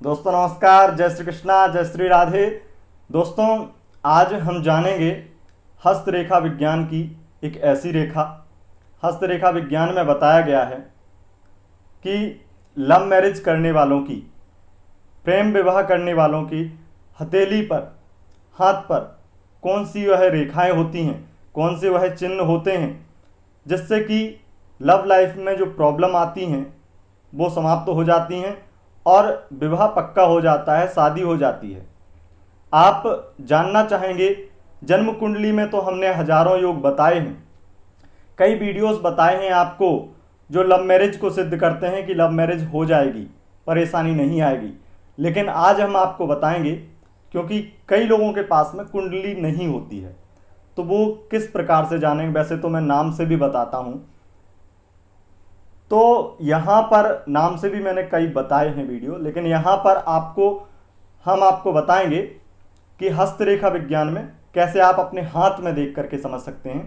दोस्तों नमस्कार, जय श्री कृष्णा, जय श्री राधे। दोस्तों आज हम जानेंगे हस्तरेखा विज्ञान की एक ऐसी रेखा। हस्तरेखा विज्ञान में बताया गया है कि लव मैरिज करने वालों की, प्रेम विवाह करने वालों की हथेली पर, हाथ पर कौन सी वह रेखाएं होती हैं, कौन से वह चिन्ह होते हैं जिससे कि लव लाइफ में जो प्रॉब्लम आती हैं वो समाप्त हो जाती हैं और विवाह पक्का हो जाता है, शादी हो जाती है। आप जानना चाहेंगे, जन्म कुंडली में तो हमने हजारों योग बताए हैं, कई वीडियोस बताए हैं आपको जो लव मैरिज को सिद्ध करते हैं कि लव मैरिज हो जाएगी, परेशानी नहीं आएगी। लेकिन आज हम आपको बताएंगे, क्योंकि कई लोगों के पास में कुंडली नहीं होती है, तो वो किस प्रकार से जानेंगे। वैसे तो मैं नाम से भी बताता हूं, तो यहाँ पर नाम से भी मैंने कई बताए हैं वीडियो, लेकिन यहाँ पर हम आपको बताएंगे कि हस्तरेखा विज्ञान में कैसे आप अपने हाथ में देख करके समझ सकते हैं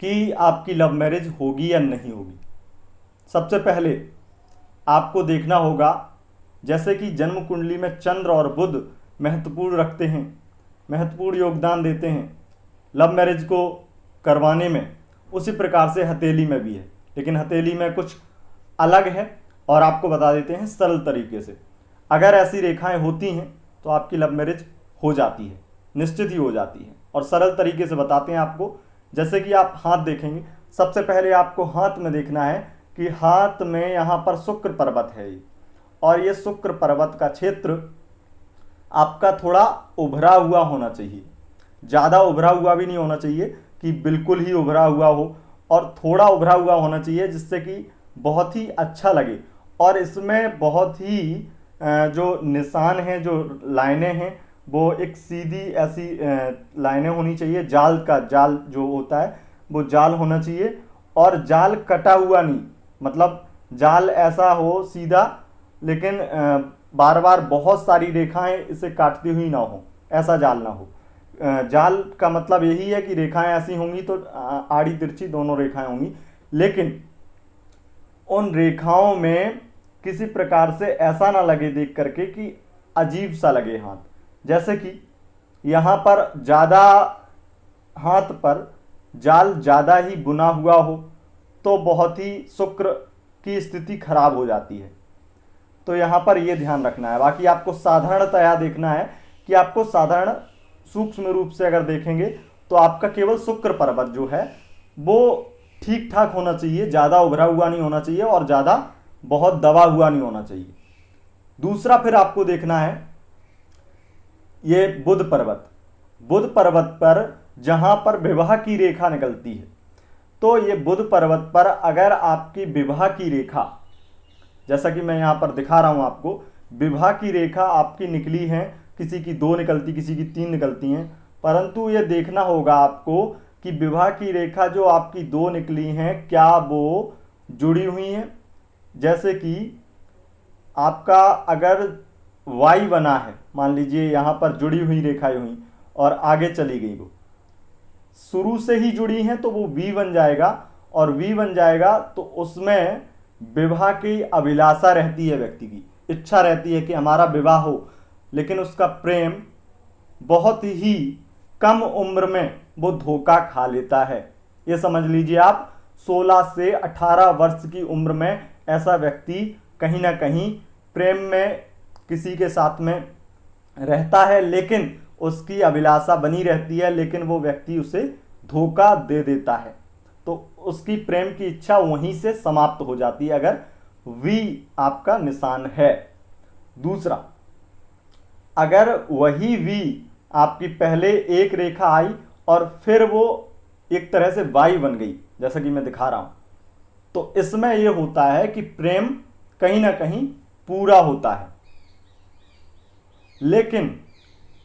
कि आपकी लव मैरिज होगी या नहीं होगी। सबसे पहले आपको देखना होगा, जैसे कि जन्म कुंडली में चंद्र और बुध महत्वपूर्ण रखते हैं, महत्वपूर्ण योगदान देते हैं लव मैरिज को करवाने में, उसी प्रकार से हथेली में भी है। लेकिन हथेली में कुछ अलग है और आपको बता देते हैं सरल तरीके से। अगर ऐसी रेखाएं होती हैं तो आपकी लव मैरिज हो जाती है, निश्चित ही हो जाती है। और सरल तरीके से बताते हैं आपको, जैसे कि आप हाथ देखेंगे। सबसे पहले आपको हाथ में देखना है कि हाथ में यहाँ पर शुक्र पर्वत है और ये शुक्र पर्वत का क्षेत्र आपका थोड़ा उभरा हुआ होना चाहिए। ज़्यादा उभरा हुआ भी नहीं होना चाहिए कि बिल्कुल ही उभरा हुआ हो, और थोड़ा उभरा हुआ होना चाहिए जिससे कि बहुत ही अच्छा लगे। और इसमें बहुत ही जो निशान हैं, जो लाइनें हैं, वो एक सीधी ऐसी लाइनें होनी चाहिए। जाल जो होता है वो जाल होना चाहिए, और जाल कटा हुआ नहीं, मतलब जाल ऐसा हो सीधा, लेकिन बार बार बहुत सारी रेखाएं इसे काटती हुई ना हो, ऐसा जाल ना हो। जाल का मतलब यही है कि रेखाएं ऐसी होंगी तो आड़ी तिरछी दोनों रेखाएं होंगी, लेकिन उन रेखाओं में किसी प्रकार से ऐसा ना लगे देख करके कि अजीब सा लगे हाथ। जैसे कि यहाँ पर ज़्यादा, हाथ पर जाल ज़्यादा ही बुना हुआ हो तो बहुत ही शुक्र की स्थिति खराब हो जाती है। तो यहाँ पर ये ध्यान रखना है। बाकी आपको साधारणतया देखना है कि आपको साधारण सूक्ष्म रूप से अगर देखेंगे तो आपका केवल शुक्र पर्वत जो है वो ठीक ठाक होना चाहिए, ज़्यादा उभरा हुआ नहीं होना चाहिए और ज़्यादा बहुत दबा हुआ नहीं होना चाहिए। दूसरा फिर आपको देखना है ये बुध पर्वत। बुध पर्वत पर जहाँ पर विवाह की रेखा निकलती है, तो ये बुध पर्वत पर अगर आपकी विवाह की रेखा, जैसा कि मैं यहाँ पर दिखा रहा हूँ आपको, विवाह की रेखा आपकी निकली है, किसी की 2 निकलती, किसी की 3 निकलती हैं, परंतु ये देखना होगा आपको कि विवाह की रेखा जो आपकी 2 निकली हैं क्या वो जुड़ी हुई हैं। जैसे कि आपका अगर वाई बना है, मान लीजिए यहाँ पर जुड़ी हुई रेखाएं हुई और आगे चली गई, वो शुरू से ही जुड़ी हैं तो वो वी बन जाएगा, और वी बन जाएगा तो उसमें विवाह की अभिलाषा रहती है, व्यक्ति की इच्छा रहती है कि हमारा विवाह हो, लेकिन उसका प्रेम बहुत ही कम उम्र में वो धोखा खा लेता है। ये समझ लीजिए आप, 16 से 18 वर्ष की उम्र में ऐसा व्यक्ति कहीं ना कहीं प्रेम में किसी के साथ में रहता है, लेकिन उसकी अभिलाषा बनी रहती है, लेकिन वो व्यक्ति उसे धोखा दे देता है, तो उसकी प्रेम की इच्छा वहीं से समाप्त हो जाती है अगर वी आपका निशान है। दूसरा, अगर वही वी आपकी पहले एक रेखा आई और फिर वो एक तरह से वाई बन गई, जैसा कि मैं दिखा रहा हूं, तो इसमें यह होता है कि प्रेम कहीं ना कहीं पूरा होता है। लेकिन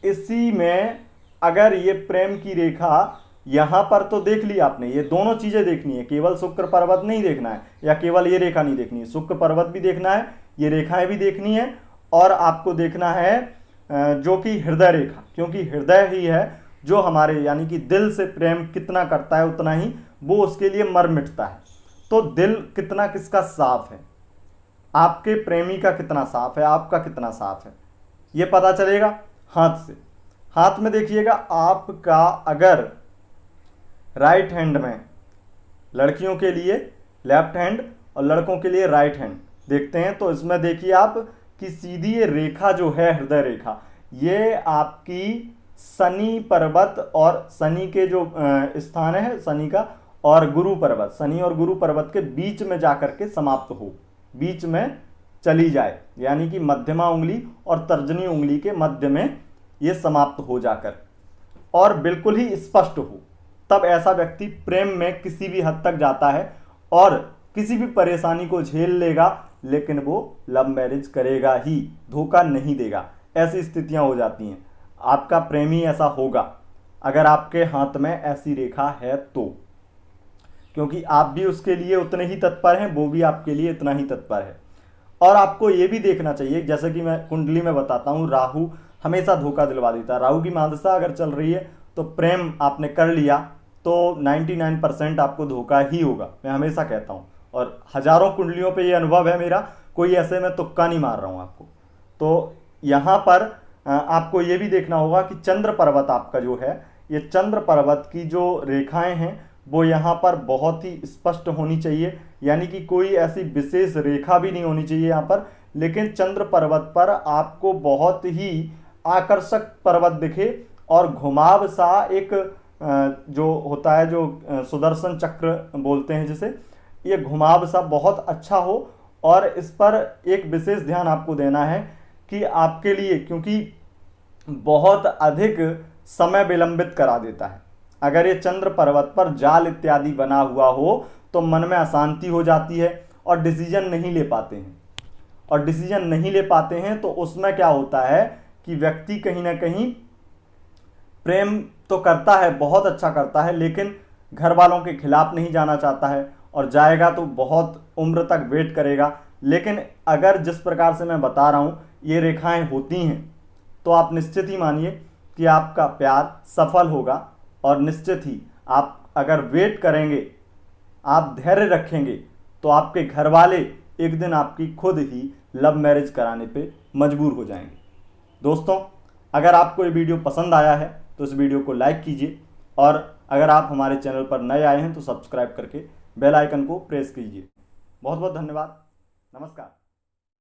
इसी में अगर ये प्रेम की रेखा, यहां पर तो देख ली आपने, ये दोनों चीजें देखनी है, केवल शुक्र पर्वत नहीं देखना है या केवल ये रेखा नहीं देखनी है, शुक्र पर्वत भी देखना है, ये रेखाएं भी देखनी है, और आपको देखना है जो कि हृदय रेखा, क्योंकि हृदय ही है जो हमारे यानी कि दिल से प्रेम कितना करता है उतना ही वो उसके लिए मर मिटता है। तो दिल कितना किसका साफ है, आपके प्रेमी का कितना साफ है, आपका कितना साफ है, ये पता चलेगा हाथ से। हाथ में देखिएगा, आपका अगर राइट हैंड में, लड़कियों के लिए लेफ्ट हैंड और लड़कों के लिए राइट हैंड देखते हैं, तो इसमें देखिए आप कि सीधी ये रेखा जो है, हृदय रेखा, ये आपकी शनि पर्वत और शनि के जो स्थान है शनि का, और गुरु पर्वत, शनि और गुरु पर्वत के बीच में जाकर के समाप्त हो, बीच में चली जाए, यानी कि मध्यमा उंगली और तर्जनी उंगली के मध्य में ये समाप्त हो जाकर, और बिल्कुल ही स्पष्ट हो, तब ऐसा व्यक्ति प्रेम में किसी भी हद तक जाता है और किसी भी परेशानी को झेल लेगा, लेकिन वो लव मैरिज करेगा ही, धोखा नहीं देगा। ऐसी स्थितियां हो जाती हैं। आपका प्रेमी ऐसा होगा अगर आपके हाथ में ऐसी रेखा है तो, क्योंकि आप भी उसके लिए उतने ही तत्पर हैं, वो भी आपके लिए इतना ही तत्पर है। और आपको ये भी देखना चाहिए, जैसे कि मैं कुंडली में बताता हूँ, राहु हमेशा धोखा दिलवा देता है। राहु की महादशा अगर चल रही है तो प्रेम आपने कर लिया तो 99% आपको धोखा ही होगा, मैं हमेशा कहता हूँ। और हजारों कुंडलियों पे ये अनुभव है मेरा, कोई ऐसे में तुक्का नहीं मार रहा हूँ आपको। तो यहाँ पर आपको ये भी देखना होगा कि चंद्र पर्वत आपका जो है, ये चंद्र पर्वत की जो रेखाएं हैं वो यहाँ पर बहुत ही स्पष्ट होनी चाहिए, यानी कि कोई ऐसी विशेष रेखा भी नहीं होनी चाहिए यहाँ पर, लेकिन चंद्र पर्वत पर आपको बहुत ही आकर्षक पर्वत दिखे और घुमाव सा एक जो होता है, जो सुदर्शन चक्र बोलते हैं जिसे, ये घुमाव सा बहुत अच्छा हो। और इस पर एक विशेष ध्यान आपको देना है कि आपके लिए, क्योंकि बहुत अधिक समय विलंबित करा देता है, अगर ये चंद्र पर्वत पर जाल इत्यादि बना हुआ हो तो मन में अशांति हो जाती है और डिसीजन नहीं ले पाते हैं। और डिसीजन नहीं ले पाते हैं तो उसमें क्या होता है कि व्यक्ति कहीं ना कहीं प्रेम तो करता है, बहुत अच्छा करता है, लेकिन घर वालों के खिलाफ नहीं जाना चाहता है, और जाएगा तो बहुत उम्र तक वेट करेगा। लेकिन अगर जिस प्रकार से मैं बता रहा हूँ ये रेखाएं होती हैं तो आप निश्चित ही मानिए कि आपका प्यार सफल होगा, और निश्चित ही आप अगर वेट करेंगे, आप धैर्य रखेंगे, तो आपके घर वाले एक दिन आपकी खुद ही लव मैरिज कराने पे मजबूर हो जाएंगे। दोस्तों, अगर आपको ये वीडियो पसंद आया है तो इस वीडियो को लाइक कीजिए, और अगर आप हमारे चैनल पर नए आए हैं तो सब्सक्राइब करके बेल आइकन को प्रेस कीजिए। बहुत बहुत धन्यवाद। नमस्कार।